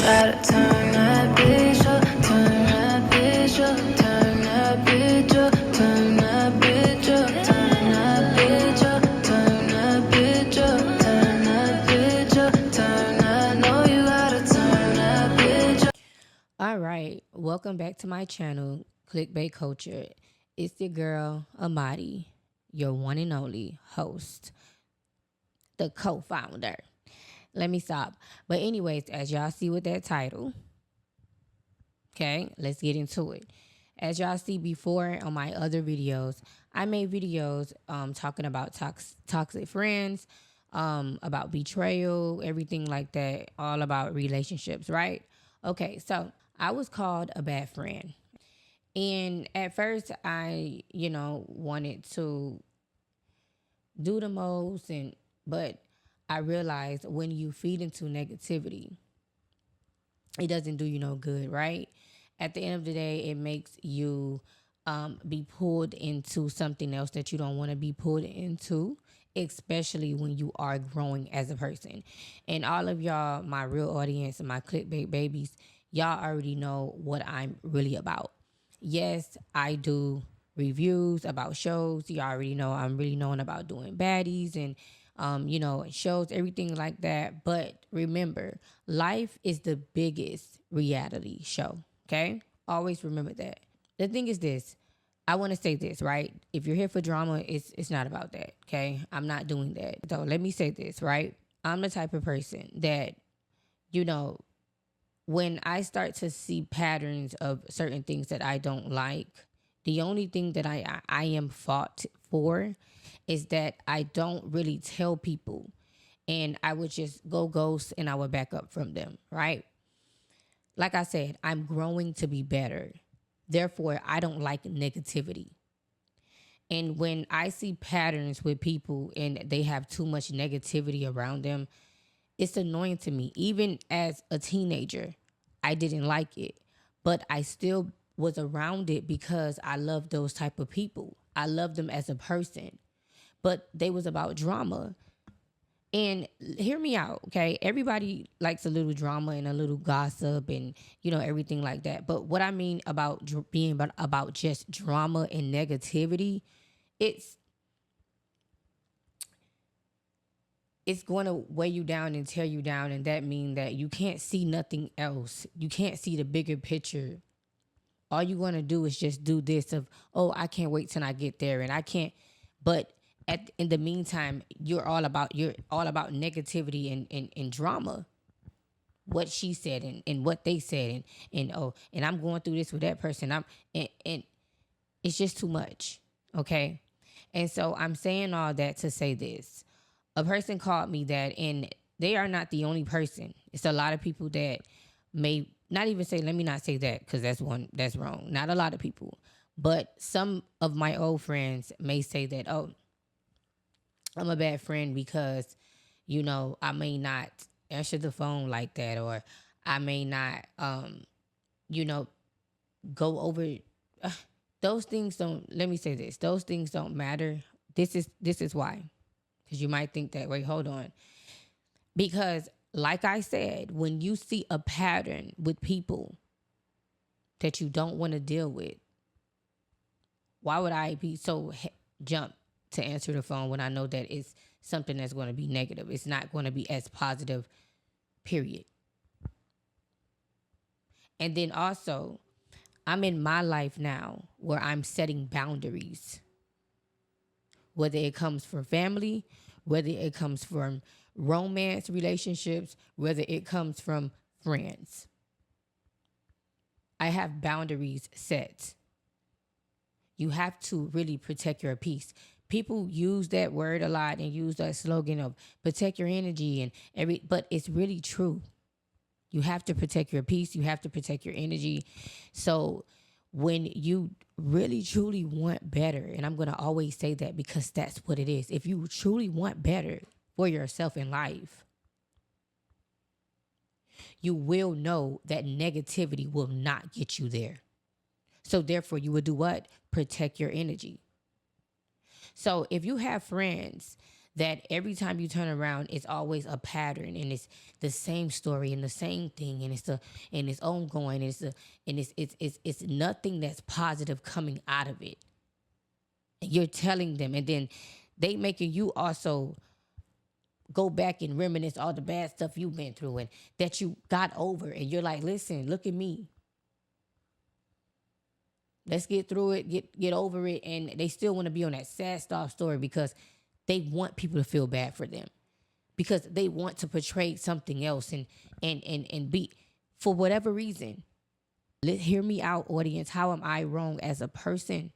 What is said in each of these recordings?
Try to turn that bitch up, turn that bitch up, turn that bitch up, turn that bitch up, turn that bitch up, turn that bitch up, turn that bitch up, turn that. No, you gotta turn that bitch up. All right, welcome back to my channel, Clickbait Culture. It's your girl, Amadi, your one and only host, the co-founder. Let me stop. But anyways, as y'all see with that title, okay, let's get into it. As y'all see before on my other videos, I made videos talking about toxic friends, about betrayal, everything like that, all about relationships, right? Okay, so I was called a bad friend. And at first I, wanted to do the most but I realized when you feed into negativity, it doesn't do you no good, right? At the end of the day, it makes you be pulled into something else that you don't want to be pulled into, especially when you are growing as a person. And all of y'all, my real audience and my clickbait babies, y'all already know what I'm really about. Yes, I do reviews about shows. You already know I'm really known about doing baddies and shows, everything like that. But remember, life is the biggest reality show. Okay? Always remember that. The thing is this. I want to say this, right? If you're here for drama, it's not about that. Okay? I'm not doing that. So let me say this, right? I'm the type of person that, you know, when I start to see patterns of certain things that I don't like, the only thing that I am fought for is that I don't really tell people, and I would just go ghost and I would back up from them, right? Like I said, I'm growing to be better. Therefore, I don't like negativity. And when I see patterns with people and they have too much negativity around them, it's annoying to me. Even as a teenager, I didn't like it, but I still was around it because I love those type of people. I love them as a person, but they was about drama. And hear me out, okay? Everybody likes a little drama and a little gossip and everything like that. But what I mean about being about just drama and negativity, it's it's going to weigh you down and tear you down, and that means that you can't see nothing else. You can't see the bigger picture. All you're going to do is just do this of, oh, I can't wait till I get there, and I can't. But in the meantime, you're all about negativity and drama. What she said and what they said and I'm going through this with that person. And it's just too much. Okay. And so I'm saying all that to say this. A person called me that, and they are not the only person. It's a lot of people that may not even say, let me not say that because that's wrong. Not a lot of people. But some of my old friends may say that, oh, I'm a bad friend because, I may not answer the phone like that, or I may not, you know, go over. Those things don't. Let me say this: those things don't matter. This is why, because you might think that. Wait, hold on. Because, like I said, when you see a pattern with people that you don't want to deal with, why would I be so jump to answer the phone when I know that it's something that's going to be negative? It's not going to be as positive, period. And then also, I'm in my life now where I'm setting boundaries, whether it comes from family, whether it comes from romance relationships, whether it comes from friends. I have boundaries set. You have to really protect your peace. People use that word a lot and use that slogan of protect your energy but it's really true. You have to protect your peace. You have to protect your energy. So when you really truly want better, and I'm going to always say that because that's what it is. If you truly want better for yourself in life, you will know that negativity will not get you there. So therefore, you would do what? Protect your energy. So if you have friends that every time you turn around, it's always a pattern, and it's the same story and the same thing, and it's ongoing, and it's nothing that's positive coming out of it. And you're telling them, and then they making you also go back and reminisce all the bad stuff you've been through and that you got over, and you're like, listen, look at me. Let's get through it, get over it, and they still want to be on that sad stuff story because they want people to feel bad for them, because they want to portray something else and be, for whatever reason. Hear me out, audience. How am I wrong as a person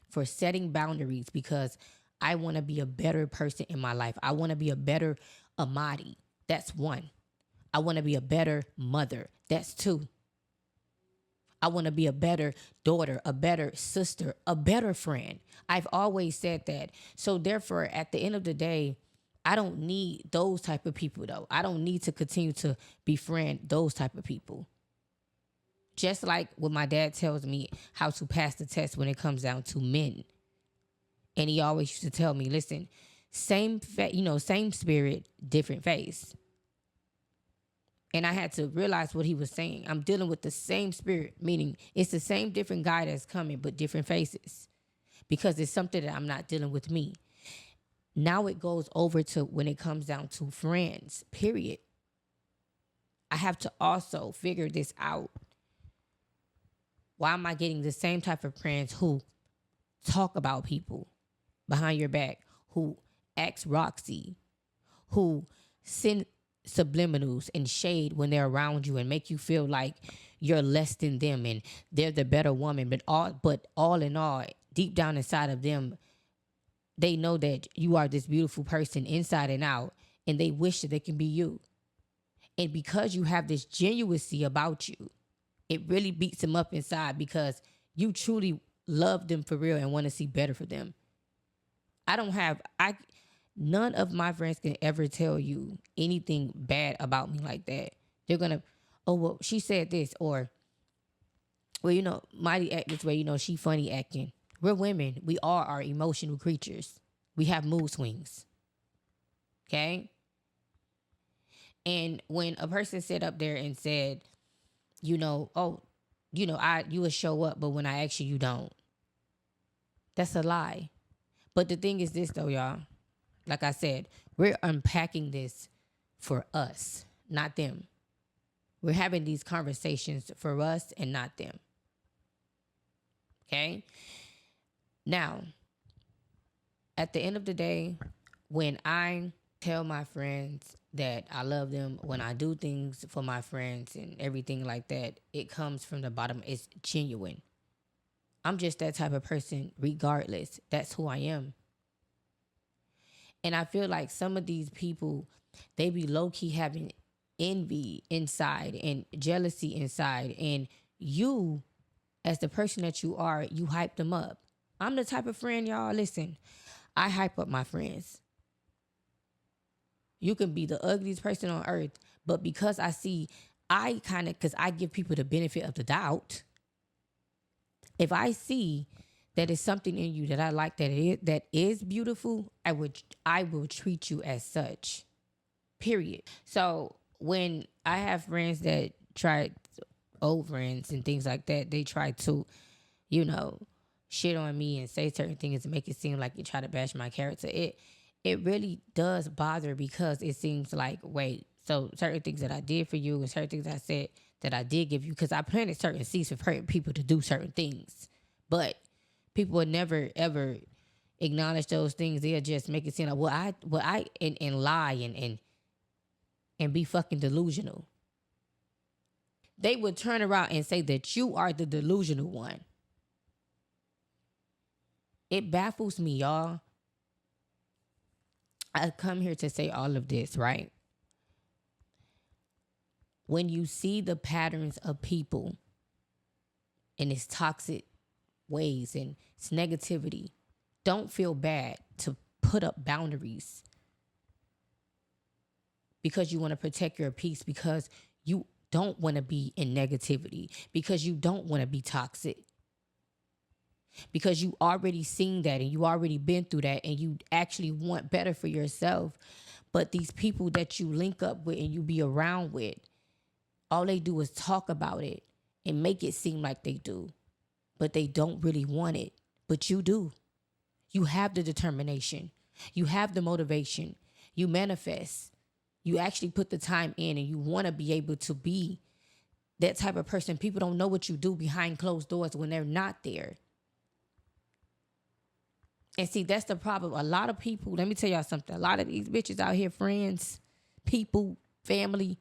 for setting boundaries? Because I want to be a better person in my life. I want to be a better Amadi. That's one. I want to be a better mother. That's two. I want to be a better daughter, a better sister, a better friend. I've always said that. So therefore, at the end of the day, I don't need those type of people, though. I don't need to continue to befriend those type of people. Just like when my dad tells me how to pass the test when it comes down to men. And he always used to tell me, listen, same spirit, different face. And I had to realize what he was saying. I'm dealing with the same spirit, meaning it's the same different guy that's coming, but different faces. Because it's something that I'm not dealing with me. Now it goes over to when it comes down to friends, period. I have to also figure this out. Why am I getting the same type of friends who talk about people behind your back, who act Roxy, who send subliminals and shade when they're around you and make you feel like you're less than them and they're the better woman, but all in all, deep down inside of them, they know that you are this beautiful person inside and out, and they wish that they can be you. And because you have this genuinity about you, it really beats them up inside because you truly love them for real and want to see better for them. None of my friends can ever tell you anything bad about me like that. They're going to, oh, well, she said this, or, well, Mighty act this way, she funny acting. We're women. We all are emotional creatures. We have mood swings. Okay? And when a person sat up there and said, you will show up, but when I ask you, you don't. That's a lie. But the thing is this, though, y'all. Like I said, we're unpacking this for us, not them. We're having these conversations for us and not them. Okay? Now, at the end of the day, when I tell my friends that I love them, when I do things for my friends and everything like that, it comes from the bottom. It's genuine. I'm just that type of person regardless. That's who I am. And I feel like some of these people, they be low-key having envy inside and jealousy inside. And you, as the person that you are, you hype them up. I'm the type of friend, y'all, listen, I hype up my friends. You can be the ugliest person on earth, but because because I give people the benefit of the doubt. If I see that is something in you that I like, that is beautiful, I will treat you as such. Period. So when I have friends that try, old friends and things like that, they try to, shit on me and say certain things and make it seem like you try to bash my character. It really does bother because it seems like, wait, so certain things that I did for you and certain things I said that I did give you, because I planted certain seeds for people to do certain things. But people would never, ever acknowledge those things. They'll just make it seem like, and lie and be fucking delusional. They would turn around and say that you are the delusional one. It baffles me, y'all. I come here to say all of this, right? When you see the patterns of people and its toxic ways and its negativity, don't feel bad to put up boundaries because you want to protect your peace, because you don't want to be in negativity, because you don't want to be toxic. because you already seen that and you already been through that and you actually want better for yourself. But these people that you link up with and you be around with, all they do is talk about it and make it seem like they do, but they don't really want it. But you do. You have the determination. You have the motivation. You manifest. You actually put the time in and you want to be able to be that type of person. People don't know what you do behind closed doors when they're not there. And see, that's the problem. A lot of people, let me tell y'all something. A lot of these bitches out here, friends, people, family,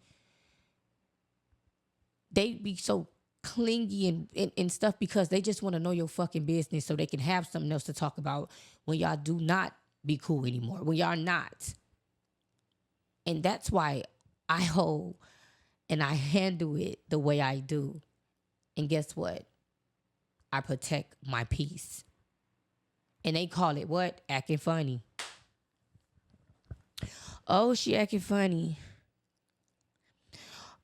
they be so clingy and stuff because they just want to know your fucking business so they can have something else to talk about when y'all do not be cool anymore, when y'all not. And that's why I hold and I handle it the way I do. And guess what? I protect my peace. And they call it what? Acting funny. Oh, she acting funny.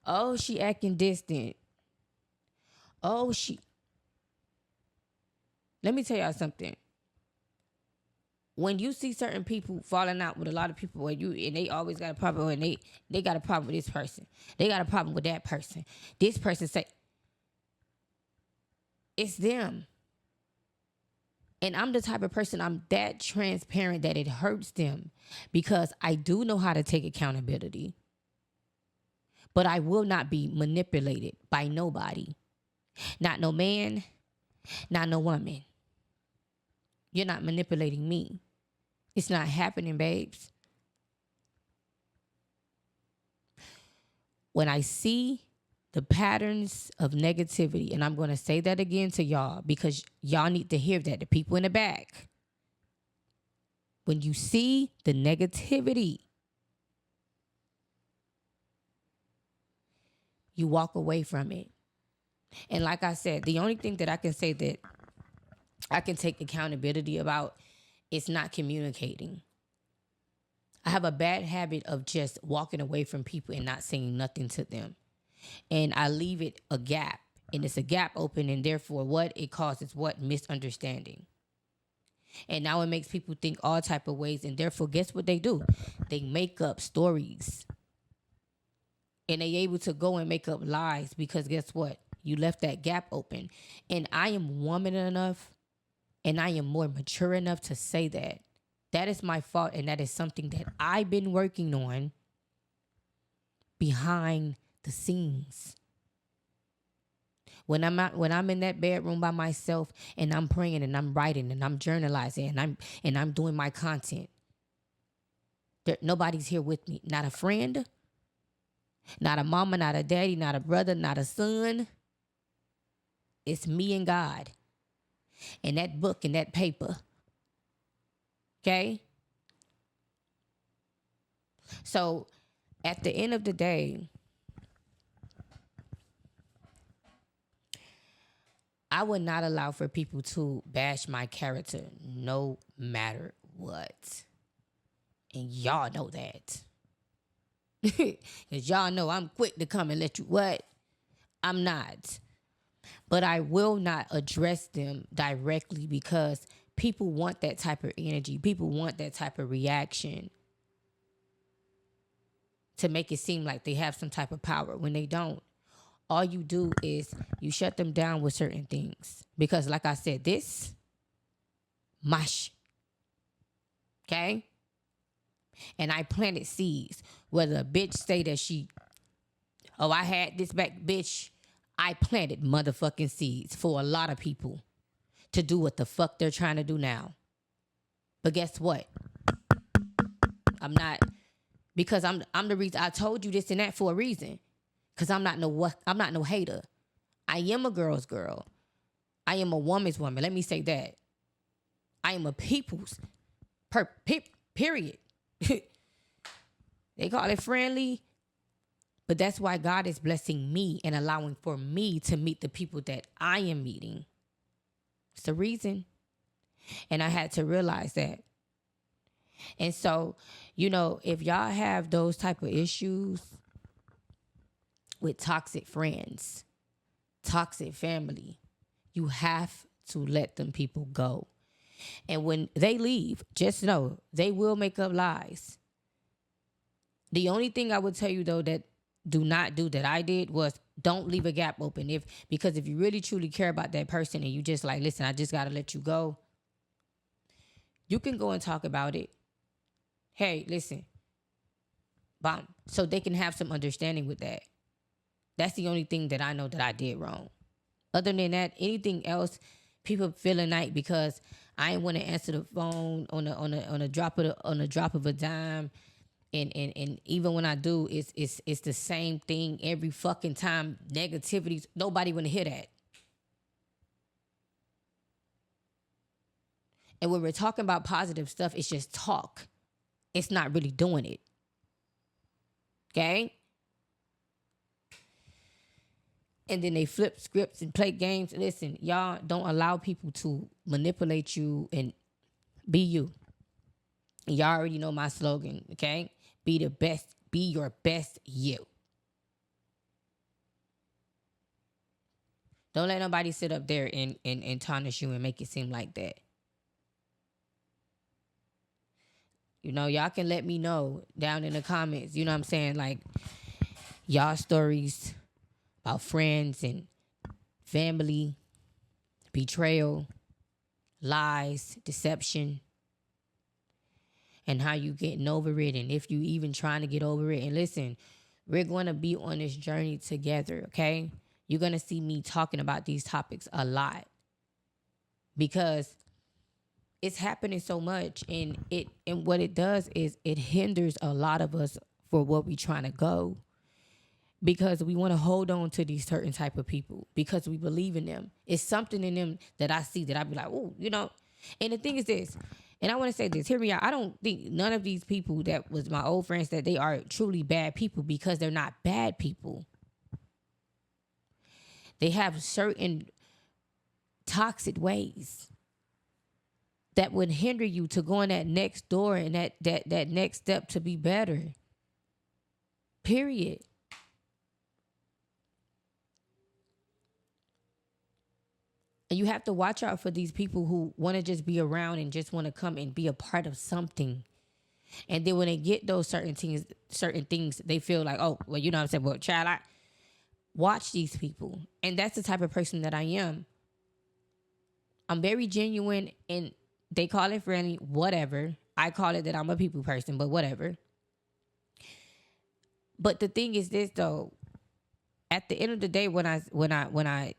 Oh, she acting distant. Oh, Let me tell y'all something. When you see certain people falling out with a lot of people and they always got a problem and they got a problem with this person. They got a problem with that person. This person say, it's them. And I'm the type of person, I'm that transparent that it hurts them because I do know how to take accountability. But I will not be manipulated by nobody. Not no man, not no woman. You're not manipulating me. It's not happening, babes. When I see the patterns of negativity, and I'm going to say that again to y'all because y'all need to hear that, the people in the back. When you see the negativity, you walk away from it. And like I said, the only thing that I can say that I can take accountability about is not communicating. I have a bad habit of just walking away from people and not saying nothing to them. And I leave it a gap. And it's a gap open, and therefore what it causes what? Misunderstanding. And now it makes people think all type of ways, and therefore guess what they do? They make up stories. And they able to go and make up lies because guess what? You left that gap open. And I am woman enough and I am more mature enough to say that. That is my fault, and that is something that I've been working on behind the scenes. When I'm in that bedroom by myself and I'm praying and I'm writing and I'm journalizing and I'm doing my content, nobody's here with me. Not a friend, not a mama, not a daddy, not a brother, not a son. It's me and God and that book and that paper. Okay? So at the end of the day, I would not allow for people to bash my character no matter what. And y'all know that. Because y'all know I'm quick to come and let you what? I'm not. But I will not address them directly because people want that type of energy. People want that type of reaction to make it seem like they have some type of power when they don't. All you do is you shut them down with certain things. Because like I said, this, mush. Okay? And I planted seeds. Whether a bitch say that I had this back, bitch, I planted motherfucking seeds for a lot of people to do what the fuck they're trying to do now. But guess what? I'm not, because I'm the reason I told you this and that for a reason. Because I'm not no hater. I am a girl's girl. I am a woman's woman. Let me say that. I am a people's period. They call it friendly. But that's why God is blessing me and allowing for me to meet the people that I am meeting. It's the reason. And I had to realize that. And so, if y'all have those type of issues with toxic friends, toxic family, you have to let them people go. And when they leave, just know they will make up lies. The only thing I would tell you though that do not do that I did was don't leave a gap open. Because if you really truly care about that person and you just like, listen, I just gotta let you go, you can go and talk about it. Hey, listen, bomb. So they can have some understanding with that. That's the only thing that I know that I did wrong. Other than that, anything else, people feel a night because I ain't want to answer the phone on a drop of a dime. And even when I do, it's the same thing every fucking time. Negativities. Nobody want to hear that. And when we're talking about positive stuff, it's just talk. It's not really doing it. Okay? And then they flip scripts and play games. Listen, y'all don't allow people to manipulate you and be you. And y'all already know my slogan, okay? Be the best. Be your best you. Don't let nobody sit up there and tarnish you and make it seem like that. You know, y'all can let me know down in the comments, you know what I'm saying? Like, y'all stories about friends and family, betrayal, lies, deception, and how you getting over it, and if you even trying to get over it. And listen, we're going to be on this journey together, okay? You're going to see me talking about these topics a lot because it's happening so much, and what it does is it hinders a lot of us for what we trying to go, because we want to hold on to these certain type of people because we believe in them. It's something in them that I see that I be like, oh, you know. And the thing is this, and I want to say this, hear me out. I don't think none of these people that was my old friends that they are truly bad people, because they're not bad people. They have certain toxic ways that would hinder you to go in that next door and that next step to be better. Period. And you have to watch out for these people who want to just be around and just want to come and be a part of something. And then when they get those certain things, they feel like, oh, well, you know what I'm saying? Well, child, I watch these people. And that's the type of person that I am. I'm very genuine, and they call it friendly, whatever. I call it that I'm a people person, but whatever. But the thing is this though, at the end of the day, when I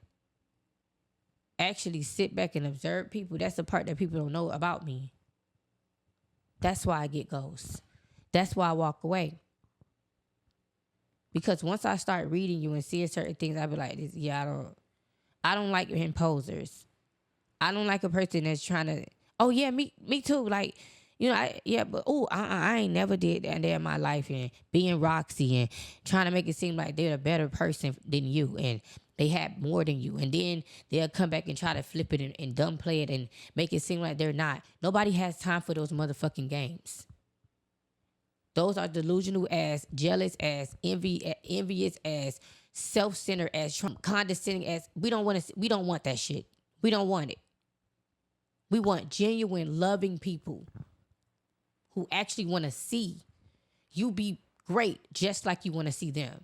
actually sit back and observe people, that's the part that people don't know about me. That's why I get ghosts. That's why I walk away. Because once I start reading you and seeing certain things, I be like, yeah, I don't like imposers. I don't like a person that's trying to, oh yeah, me too. Like, you know, I ain't never did that in my life, and being Roxy and trying to make it seem like they're a better person than you and they had more than you. And then they'll come back and try to flip it and dumb play it and make it seem like they're not. Nobody has time for those motherfucking games. Those are delusional ass, jealous ass, envious ass, self-centered ass, condescending ass. We don't want that shit. We don't want it. We want genuine, loving people who actually want to see you be great just like you want to see them.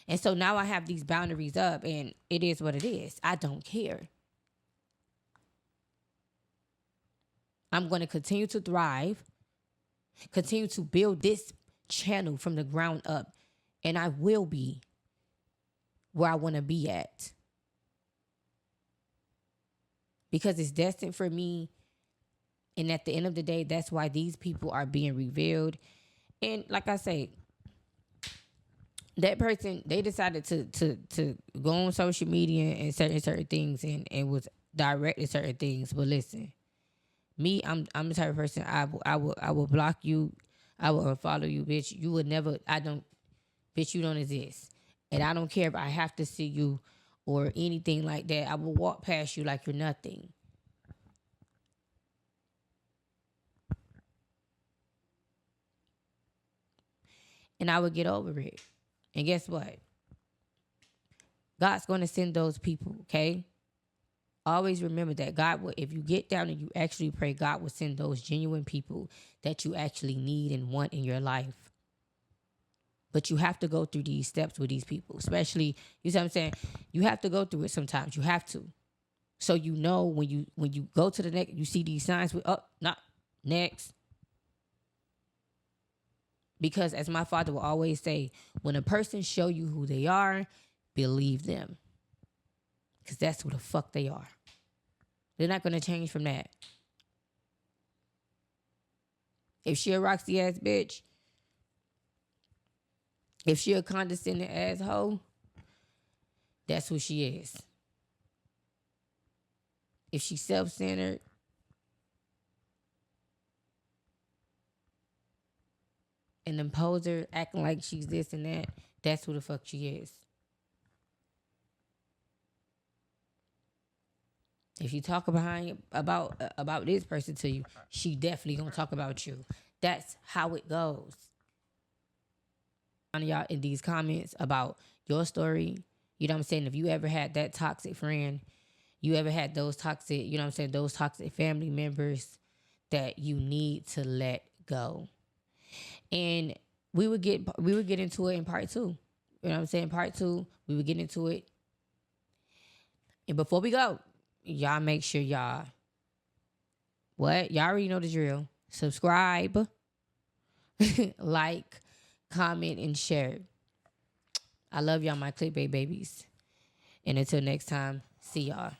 And so now I have these boundaries up, and it is what it is. I don't care. I'm going to continue to thrive, continue to build this channel from the ground up, and I will be where I want to be at. Because it's destined for me. And at the end of the day, that's why these people are being revealed. And like I say, that person, they decided to go on social media and certain things and was directed certain things. But listen, me, I'm the type of person, I will block you. I will unfollow you, bitch. You would never, bitch, you don't exist. And I don't care if I have to see you or anything like that. I will walk past you like you're nothing. And I would get over it. And guess what? God's going to send those people, okay? always remember that God will, if you get down and you actually pray, God will send those genuine people that you actually need and want in your life. But you have to go through these steps with these people, especially, you see what I'm saying? You have to go through it sometimes. You have to. So you know when you go to the next, you see these signs with, oh, not next. Because as my father will always say, when a person show you who they are, believe them. Because that's who the fuck they are. They're not going to change from that. If she a Roxy ass bitch, if she a condescending asshole, that's who she is. If she's self-centered, an imposer, acting like she's this and that, that's who the fuck she is. If you talk about this person to you, she definitely gonna talk about you. That's how it goes. Y'all in these comments about your story, you know what I'm saying? If you ever had that toxic friend, you ever had those toxic, you know what I'm saying, those toxic family members that you need to let go. And we would get into it in part 2. You know what I'm saying? Part 2, we would get into it. And before we go, y'all make sure y'all already know the drill. Subscribe, like, comment, and share. I love y'all, my clickbait babies. And until next time, see y'all.